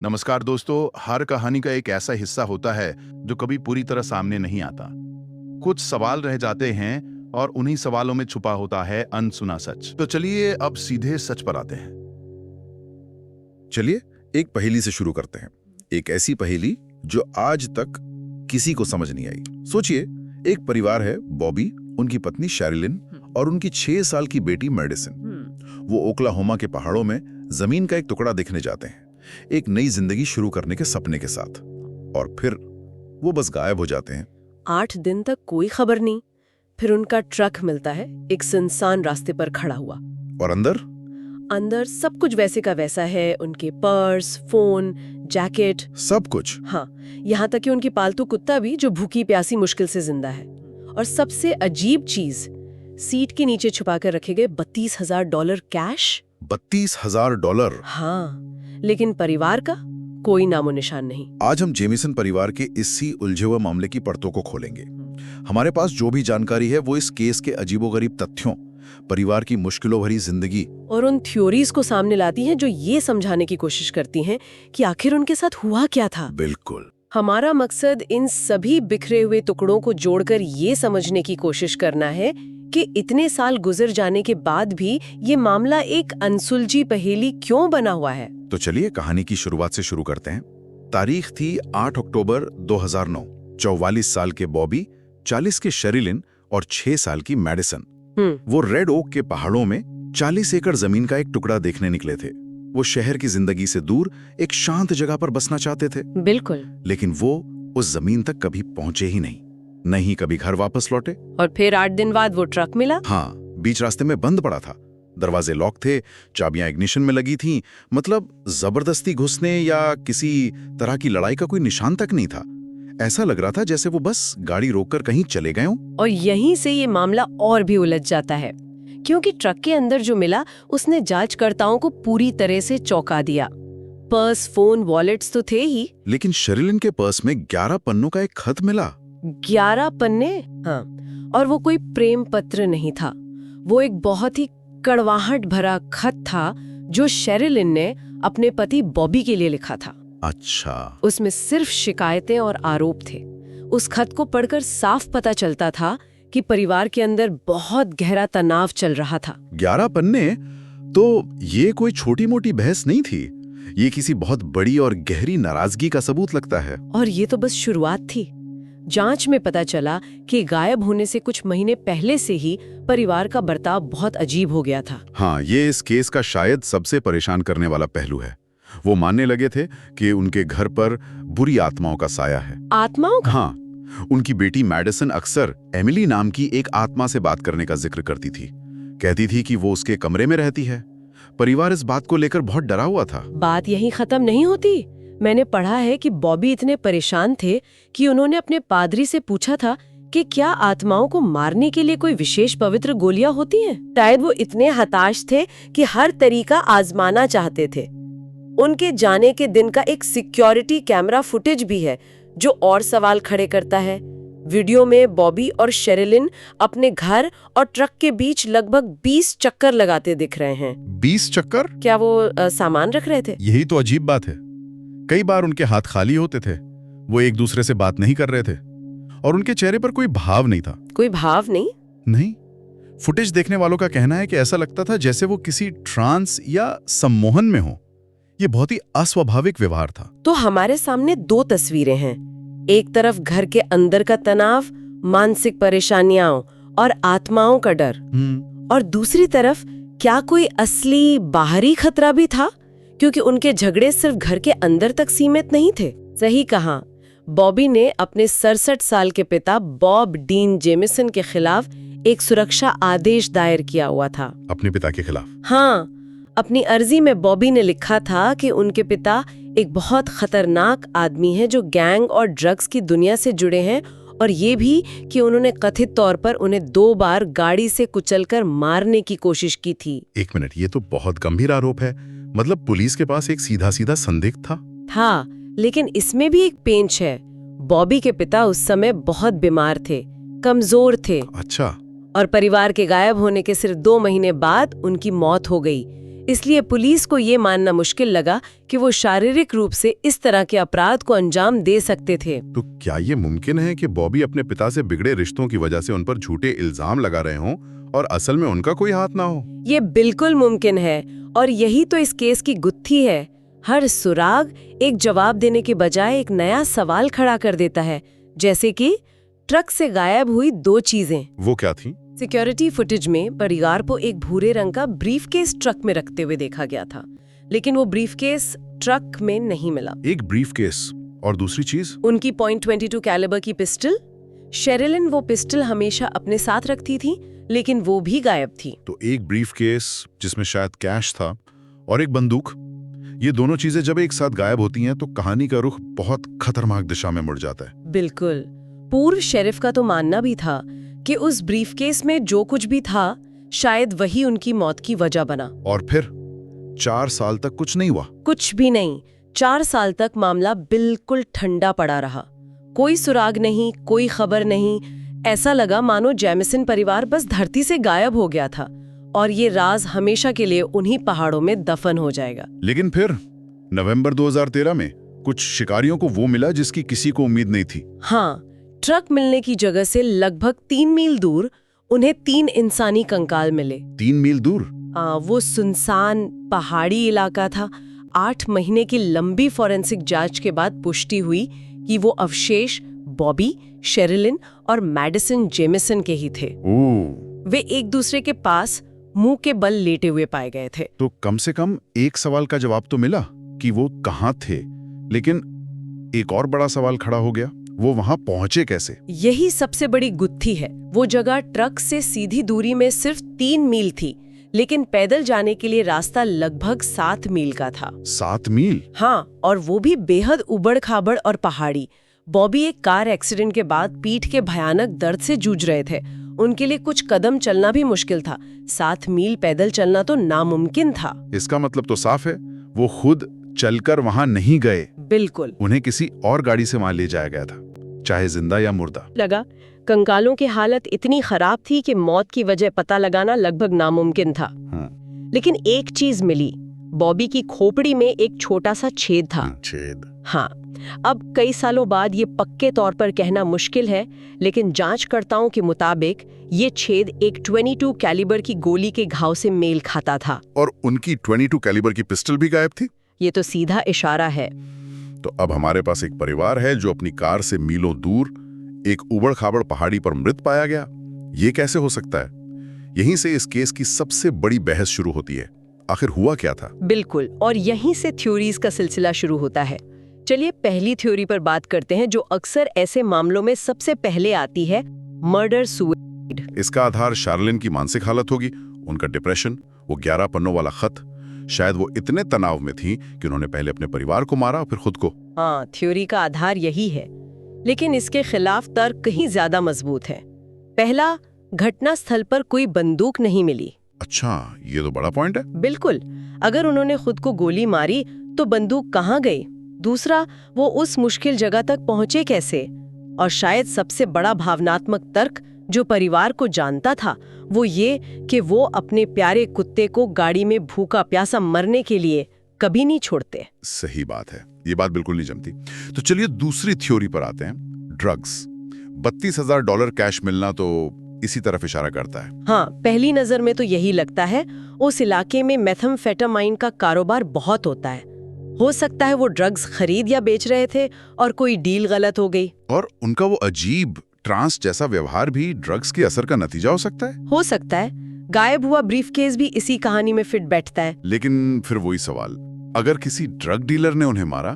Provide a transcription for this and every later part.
नमस्कार दोस्तों, हर कहानी का एक ऐसा हिस्सा होता है जो कभी पूरी तरह सामने नहीं आता। कुछ सवाल रह जाते हैं और उन्हीं सवालों में छुपा होता है अनसुना सच। तो चलिए अब सीधे सच पर आते हैं। चलिए एक पहेली से शुरू करते हैं। एक ऐसी पहेली जो आज तक किसी को समझ नहीं आई। सोचिए, एक परिवार है, बॉबी, उनकी पत्नी शेरिलिन और उनकी 6 साल की बेटी मेडिसिन। वो ओक्लाहोमा के पहाड़ों में जमीन का एक टुकड़ा देखने जाते हैं, एक नई जिंदगी शुरू करने के सपने के साथ। और फिर वो बस गायब हो जाते हैं। 8 दिन तक कोई खबर नहीं। फिर उनका ट्रक मिलता है एक सुनसान रास्ते पर खड़ा हुआ। और अंदर सब कुछ वैसे का वैसा है। उनके पर्स, फोन, जैकेट, सब कुछ। हाँ, यहाँ तक कि उनकी पालतू कुत्ता भी, जो भूखी प्यासी मुश्किल से जिंदा है। और सबसे अजीब चीज, सीट के नीचे छुपा कर रखे गए $32,000 कैश। $32,000। हाँ, लेकिन परिवार का कोई नामो निशान नहीं। आज हम जेमिसन परिवार के इसी उलझे हुए मामले की परतों को खोलेंगे। हमारे पास जो भी जानकारी है वो इस केस के अजीबोगरीब तथ्यों, परिवार की मुश्किलों भरी जिंदगी और उन थ्योरीज को सामने लाती हैं जो ये समझाने की कोशिश करती हैं कि आखिर उनके साथ हुआ क्या था। बिल्कुल। हमारा मकसद इन सभी बिखरे हुए टुकड़ों को जोड़कर ये समझने की कोशिश करना है कि इतने साल गुजर जाने के बाद भी ये मामला एक अनसुलझी पहेली क्यों बना हुआ है। तो चलिए कहानी की शुरुआत से शुरू करते हैं। तारीख थी 8 अक्टूबर 2009। 44 साल के बॉबी, 40 के शेरिलिन और 6 साल की मेडिसिन वो रेड ओक के पहाड़ों में 40 एकड़ जमीन का एक टुकड़ा देखने निकले थे। वो शहर की जिंदगी से दूर एक शांत जगह पर बसना चाहते थे। बिल्कुल। लेकिन वो उस जमीन तक कभी पहुंचे ही नहीं कभी घर वापस लौटे। और फिर 8 दिन बाद वो ट्रक मिला। हाँ, बीच रास्ते में बंद पड़ा था। दरवाजे लॉक थे, चाबियां इग्निशन में लगी थीं। मतलब जबरदस्ती घुसने या किसी तरह की लड़ाई का कोई निशान तक नहीं था। ऐसा लग रहा था जैसे वो बस गाड़ी रोककर कहीं चले गए हों। और यहीं से ये मामला और भी उलझ जाता है, क्योंकि ट्रक के अंदर जो मिला उसने जांचकर्ताओं को पूरी तरह से चौंका दिया। पर्स, फोन, वॉलेट्स तो थे ही, लेकिन शेरिलिन के पर्स में 11 पन्नों का एक खत मिला। 11 पन्ने? हाँ, और वो कोई प्रेम पत्र नहीं था। वो एक बहुत ही कड़वाहट भरा खत था जो शेरिलिन ने अपने पति बॉबी के लिए लिखा था। अच्छा। उसमें सिर्फ शिकायतें और आरोप थे। उस खत को पढ़कर साफ पता चलता था कि परिवार के अंदर बहुत गहरा तनाव चल रहा था। 11 पन्ने? तो ये कोई छोटी मोटी बहस नहीं थी, ये किसी बहुत बड़ी और गहरी नाराजगी का सबूत लगता है। और ये तो बस शुरुआत थी। जांच में पता चला कि गायब होने से कुछ महीने पहले से ही परिवार का बर्ताव बहुत अजीब हो गया था। हाँ, ये इस केस का शायद सबसे परेशान करने वाला पहलू है। वो मानने लगे थे कि उनके घर पर बुरी आत्माओं का साया है। आत्माओं का? हाँ, उनकी बेटी मेडिसिन अक्सर एमिली नाम की एक आत्मा से बात करने का जिक्र करती थी। कहती थी कि वो उसके कमरे में रहती है। परिवार इस बात को लेकर बहुत डरा हुआ था। बात यहीं खत्म नहीं होती। मैंने पढ़ा है कि बॉबी इतने परेशान थे कि उन्होंने अपने पादरी से पूछा था कि क्या आत्माओं को मारने के लिए कोई विशेष पवित्र गोलियां होती हैं। शायद वो इतने हताश थे कि हर तरीका आजमाना चाहते थे। उनके जाने के दिन का एक सिक्योरिटी कैमरा फुटेज भी है जो और सवाल खड़े करता है। वीडियो में बॉबी और शेरिलिन अपने घर और ट्रक के बीच लगभग 20 चक्कर लगाते दिख रहे हैं। 20 चक्कर? क्या वो सामान रख रहे थे? यही तो अजीब बात है। कई बार उनके हाथ खाली होते थे, वो एक दूसरे से बात नहीं कर रहे थे और उनके चेहरे पर कोई भाव नहीं था। कोई भाव नहीं? नहीं। फुटेज देखने वालों का कहना है कि ऐसा लगता था जैसे वो किसी ट्रांस या सम्मोहन में हो। ये बहुत ही अस्वाभाविक व्यवहार था। तो हमारे सामने 2 तस्वीरें हैं। एक तरफ घर के अंदर का तनाव, मानसिक परेशानियां और आत्माओं का डर, और दूसरी तरफ क्या कोई असली बाहरी खतरा भी था, क्योंकि उनके झगड़े सिर्फ घर के अंदर तक सीमित नहीं थे। सही कहा, बॉबी ने अपने 67 साल के पिता बॉब डीन जेमिसन के खिलाफ एक सुरक्षा आदेश दायर किया हुआ था। अपने पिता के खिलाफ? हाँ, अपनी अर्जी में बॉबी ने लिखा था कि उनके पिता एक बहुत खतरनाक आदमी है जो गैंग और ड्रग्स की दुनिया से जुड़े हैं, और ये भी कि उन्होंने कथित तौर पर उन्हें 2 बार गाड़ी से कुचलकर मारने की कोशिश की थी। 1 मिनट, ये तो बहुत गंभीर आरोप है। मतलब पुलिस के पास एक सीधा संदिग्ध था। लेकिन इसमें भी एक पेंच है। बॉबी के पिता उस समय बहुत बीमार थे, कमजोर थे। अच्छा। और परिवार के गायब होने के सिर्फ 2 महीने बाद उनकी मौत हो गई। इसलिए पुलिस को ये मानना मुश्किल लगा कि वो शारीरिक रूप से इस तरह के अपराध को अंजाम दे सकते थे। तो क्या ये मुमकिन है कि बॉबी अपने पिता से बिगड़े रिश्तों की वजह से उन पर झूठे इल्जाम लगा रहे हों और असल में उनका कोई हाथ ना हो? ये बिल्कुल मुमकिन है और यही तो इस केस की गुत्थी है। हर सुराग एक जवाब देने के बजाय एक नया सवाल खड़ा कर देता है, जैसे कि ट्रक से गायब हुई 2 चीजें। वो क्या थी? सिक्योरिटी फुटेज में परिवार को एक भूरे रंग का ब्रीफकेस ट्रक में रखते हुए देखा गया था, लेकिन वो ब्रीफकेस ट्रक में नहीं मिला। एक ब्रीफकेस और दूसरी चीज? उनकी .22 कैलिबर की पिस्टल। शेरिलिन वो पिस्टल हमेशा अपने साथ रखती थी, लेकिन वो भी गायब थी। तो एक ब्रीफकेस जिसमें शायद कैश था और एक बंदूक, ये दोनों चीजें जब एक साथ गायब होती हैं तो कहानी का रुख बहुत खतरनाक दिशा में मुड़ जाता है। बिल्कुल। पूर्व शेरिफ का तो मानना भी था कि उस ब्रीफकेस में जो कुछ भी था शायद वही उनकी मौत की वजह बना। और फिर 4 साल तक कुछ नहीं हुआ? कुछ भी नहीं। 4 साल तक मामला बिल्कुल ठंडा पड़ा रहा। कोई सुराग नहीं, कोई खबर नहीं। ऐसा लगा मानो जेमिसन परिवार बस धरती से गायब हो गया था और ये राज हमेशा के लिए उन्हीं पहाड़ों में दफन हो जाएगा। लेकिन फिर नवंबर 2013 में कुछ शिकारियों को वो मिला जिसकी किसी को उम्मीद नहीं थी। हाँ, ट्रक मिलने की जगह से लगभग 3 मील दूर उन्हें 3 इंसानी कंकाल मिले। 3 मील दूर? वो सुनसान पहाड़ी इलाका था। 8 महीने की लंबी फॉरेंसिक जांच के बाद पुष्टि हुई कि वो अवशेष बॉबी, शेरिलिन और मैडिसन जेमिसन के ही थे। वे एक दूसरे के पास मुंह के बल लेटे हुए पाए गए थे। तो कम से कम एक सवाल का जवाब तो मिला कि वो कहाँ थे, लेकिन एक और बड़ा सवाल खड़ा हो गया, वो वहां पहुंचे कैसे? यही सबसे बड़ी गुत्थी है। वो जगह ट्रक से सीधी दूरी में सिर्फ 3 मील थी, लेकिन पैदल जाने के लिए रास्ता लगभग 7 मील का था। 7 मील? हाँ, और वो भी बेहद उबड़-खाबड़ और पहाड़ी। बॉबी एक कार एक्सीडेंट के बाद पीठ के भयानक दर्द से जूझ रहे थे। उनके लिए कुछ कदम चलना भी मुश्किल था। 7 मील पैदल चलना तो नामुमकिन था। इसका मतलब तो साफ है, वो खुद चलकर वहां नहीं गए। बिल्कुल। उन्हें किसी और गाड़ी से वहां ले जाया गया था, चाहे जिंदा या मुर्दा। लगा कंकालों की हालत इतनी खराब थी कि मौत की वजह पता लगाना लगभग नामुमकिन था। लेकिन एक चीज मिली, बॉबी की खोपड़ी में एक छोटा सा छेद था। छेद? हाँ। अब कई सालों बाद ये पक्के तौर पर कहना मुश्किल है, लेकिन जांचकर्ताओं के मुताबिक ये छेद एक 22 कैलिबर की गोली के घाव से मेल खाता था। और उनकी 22 कैलिबर की पिस्टल भी गायब थी? ये तो सीधा इशारा है। तो अब हमारे पास एक परिवार है जो अपनी कार से मीलों दूर एक उबड़-खाबड़ पहाड़ी पर मृत पाया गया। ये कैसे हो सकता है? यहीं से इस केस की सबसे बड़ी बहस शुरू होती है। आखिर हुआ क्या था? बिल्कुल, और यहीं से थ्योरीज का सिलसिला शुरू होता है। चलिए पहली थ्योरी पर बात करते हैं, जो अक्सर ऐसे मामलों में सबसे पहले आती है, मर्डर सुसाइड। इसका आधार शार्लिन की मानसिक हालत होगी, उनका डिप्रेशन, वो 11 पन्नों वाला खत। शायद वो इतने तनाव में थी कि उन्होंने पहले अपने परिवार को मारा, फिर खुद को। हाँ, थ्योरी का आधार यही है, लेकिन इसके खिलाफ तर्क कहीं ज्यादा मजबूत है। पहला, घटना स्थल पर कोई बंदूक नहीं मिली। अच्छा, ये तो बड़ा पॉइंट है। बिल्कुल, अगर उन्होंने खुद को गोली मारी तो बंदूक कहाँ गई? दूसरा, वो उस मुश्किल जगह तक पहुंचे कैसे? और शायद सबसे बड़ा भावनात्मक तर्क, जो परिवार को जानता था, वो ये कि वो अपने प्यारे कुत्ते को गाड़ी में भूखा प्यासा मरने के लिए कभी नहीं छोड़ते। सही बात है, ये बात बिल्कुल नहीं जमती। तो चलिए दूसरी थ्योरी पर आते हैं, ड्रग्स। $32,000 कैश मिलना तो इसी तरफ इशारा करता है। हाँ, पहली नजर में तो यही लगता है। उस इलाके में मेथाम्फेटामाइन का कारोबार बहुत होता है। हो सकता है वो ड्रग्स खरीद या बेच रहे थे और कोई डील गलत हो गई। और उनका वो अजीब ट्रांस जैसा व्यवहार भी ड्रग्स के असर का नतीजा हो सकता है। हो सकता है। गायब हुआ ब्रीफकेस भी इसी कहानी में फिट बैठता है। लेकिन फिर वही सवाल, अगर किसी ड्रग डीलर ने उन्हें मारा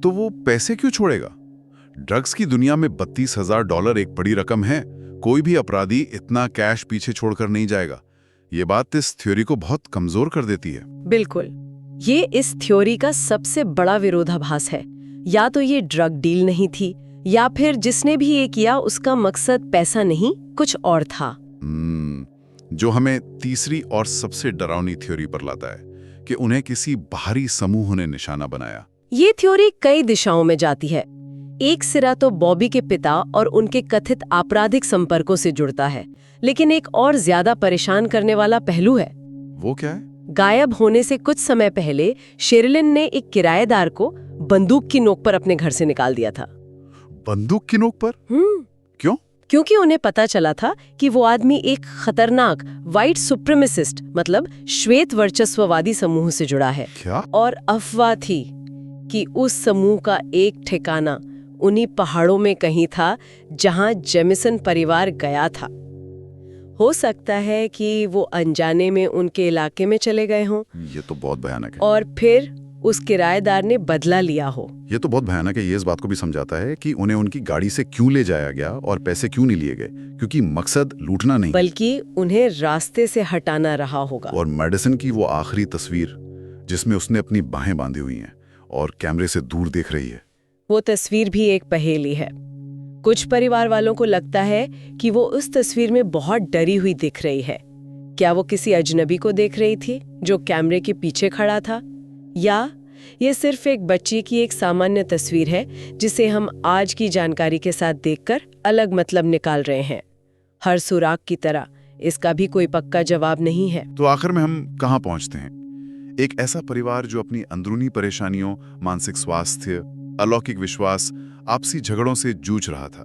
तो वो पैसे क्यों छोड़ेगा? ड्रग्स की दुनिया में $32,000 एक बड़ी रकम है। कोई भी अपराधी इतना कैश पीछे छोड़कर नहीं जाएगा। ये बात इस थ्योरी को बहुत कमजोर कर देती है। बिल्कुल, ये इस थ्योरी का सबसे बड़ा विरोधाभास है। या तो ये ड्रग डील नहीं थी, या फिर जिसने भी ये किया उसका मकसद पैसा नहीं, कुछ और था। जो हमें तीसरी और सबसे डरावनी थ्योरी पर लाता है कि उन्हें किसी बाहरी समूह ने निशाना बनाया। ये थ्योरी कई दिशाओं में जाती है। एक सिरा तो बॉबी के पिता और उनके कथित आपराधिक संपर्कों से जुड़ता है, लेकिन एक और ज्यादा परेशान करने वाला पहलू है। वो क्या है? गायब होने से कुछ समय पहले शेरिलिन ने एक किराएदार को बंदूक की नोक पर अपने घर से निकाल दिया था। बंदूक की नोक पर? क्यों? क्योंकि उन्हें पता चला था कि वो आदमी एक खतरनाक व्हाइट सुप्रीमेसिस्ट मतलब श्वेत वर्चस्ववादी समूह से जुड़ा है। क्या? और अफवाह थी कि उस समूह का एक ठिकाना उन्हीं पहाड़ों में कहीं था जहां जेमिसन परिवार गया था। हो सकता है कि वो अनजाने में उनके इलाके में चले गए हों ये तो बहुत भयानक है। और फिर उस किराएदार ने बदला लिया हो। ये तो बहुत भयानक है। ये इस बात को भी समझाता है कि उन्हें उनकी गाड़ी से क्यों ले जाया गया और पैसे क्यों नहीं लिए गए, क्योंकि मकसद लूटना नहीं बल्कि उन्हें रास्ते से हटाना रहा होगा। और मेडिसन की वो आखिरी तस्वीर जिसमें उसने अपनी बाहें बांधी हुई हैं और कैमरे से दूर देख रही है, वो तस्वीर भी एक पहेली है। कुछ परिवार वालों को लगता है कि वो उस तस्वीर में बहुत डरी हुई दिख रही है। क्या वो किसी अजनबी को देख रही थी जो कैमरे के पीछे खड़ा था, या ये सिर्फ एक बच्ची की एक सामान्य तस्वीर है जिसे हम आज की जानकारी के साथ देखकर अलग मतलब निकाल रहे हैं। हर सुराग की तरह इसका भी कोई पक्का जवाब नहीं है। तो आखिर में हम कहाँ पहुंचते हैं? एक ऐसा परिवार जो अपनी अंदरूनी परेशानियों, मानसिक स्वास्थ्य, अलौकिक विश्वास, आपसी झगड़ों से जूझ रहा था,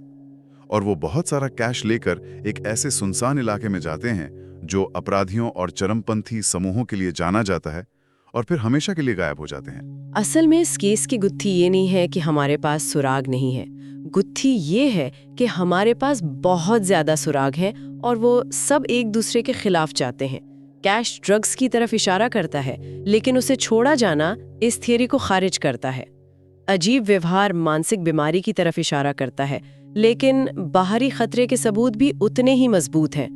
और वो बहुत सारा कैश लेकर एक ऐसे सुनसान इलाके में जाते हैं जो अपराधियों और चरमपंथी समूहों के लिए जाना जाता है, और फिर हमेशा के लिए गायब हो जाते हैं। असल में इस केस की गुत्थी ये नहीं है कि हमारे पास सुराग नहीं है। गुत्थी ये है कि हमारे पास बहुत ज्यादा सुराग हैं और वो सब एक दूसरे के खिलाफ जाते हैं। कैश ड्रग्स की तरफ इशारा करता है, लेकिन उसे छोड़ा जाना इस थियरी को खारिज करता है। अजीब व्यवहार मानसिक बीमारी की तरफ इशारा करता है, लेकिन बाहरी खतरे के सबूत भी उतने ही मजबूत हैं।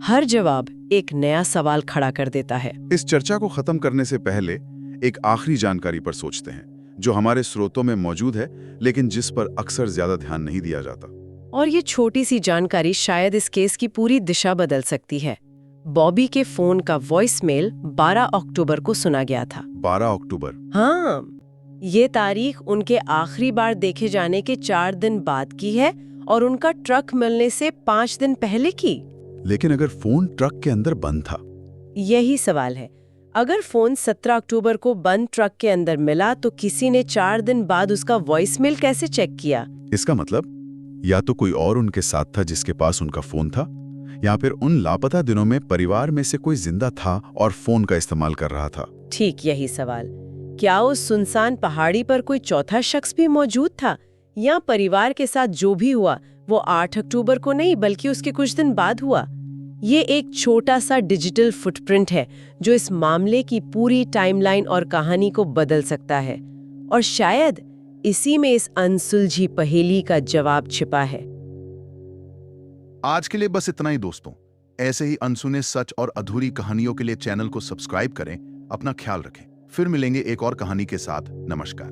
हर जवाब एक नया सवाल खड़ा कर देता है। इस चर्चा को खत्म करने से पहले एक आखिरी जानकारी पर सोचते हैं जो हमारे स्रोतों में मौजूद है लेकिन जिस पर अक्सर ज्यादा ध्यान नहीं दिया जाता। और ये छोटी सी जानकारी शायद इस केस की पूरी दिशा बदल सकती है। बॉबी के फोन का वॉइसमेल 12 अक्टूबर को सुना गया था। 12 अक्टूबर? हाँ, ये तारीख उनके आखिरी बार देखे जाने के 4 दिन बाद की है और उनका ट्रक मिलने से 5 दिन पहले की। लेकिन अगर फोन ट्रक के अंदर बंद था? यही सवाल है। अगर फोन 17 अक्टूबर को बंद ट्रक के अंदर मिला तो किसी ने 4 दिन बाद उसका वॉइसमेल कैसे चेक किया? इसका मतलब या तो कोई और उनके साथ था जिसके पास उनका फोन था, या फिर उन लापता दिनों में परिवार में से कोई जिंदा था और फोन का इस्तेमाल कर रहा था। ठीक यही सवाल। क्या उस सुनसान पहाड़ी पर कोई चौथा शख्स भी मौजूद था, या परिवार के साथ जो भी हुआ वो 8 अक्टूबर को नहीं बल्कि उसके कुछ दिन बाद हुआ? ये एक छोटा सा डिजिटल फुटप्रिंट है जो इस मामले की पूरी टाइमलाइन और कहानी को बदल सकता है, और शायद इसी में इस अनसुलझी पहेली का जवाब छिपा है। आज के लिए बस इतना ही दोस्तों। ऐसे ही अनसुने सच और अधूरी कहानियों के लिए चैनल को सब्सक्राइब करें। अपना ख्याल रखें। फिर मिलेंगे एक और कहानी के साथ। नमस्कार।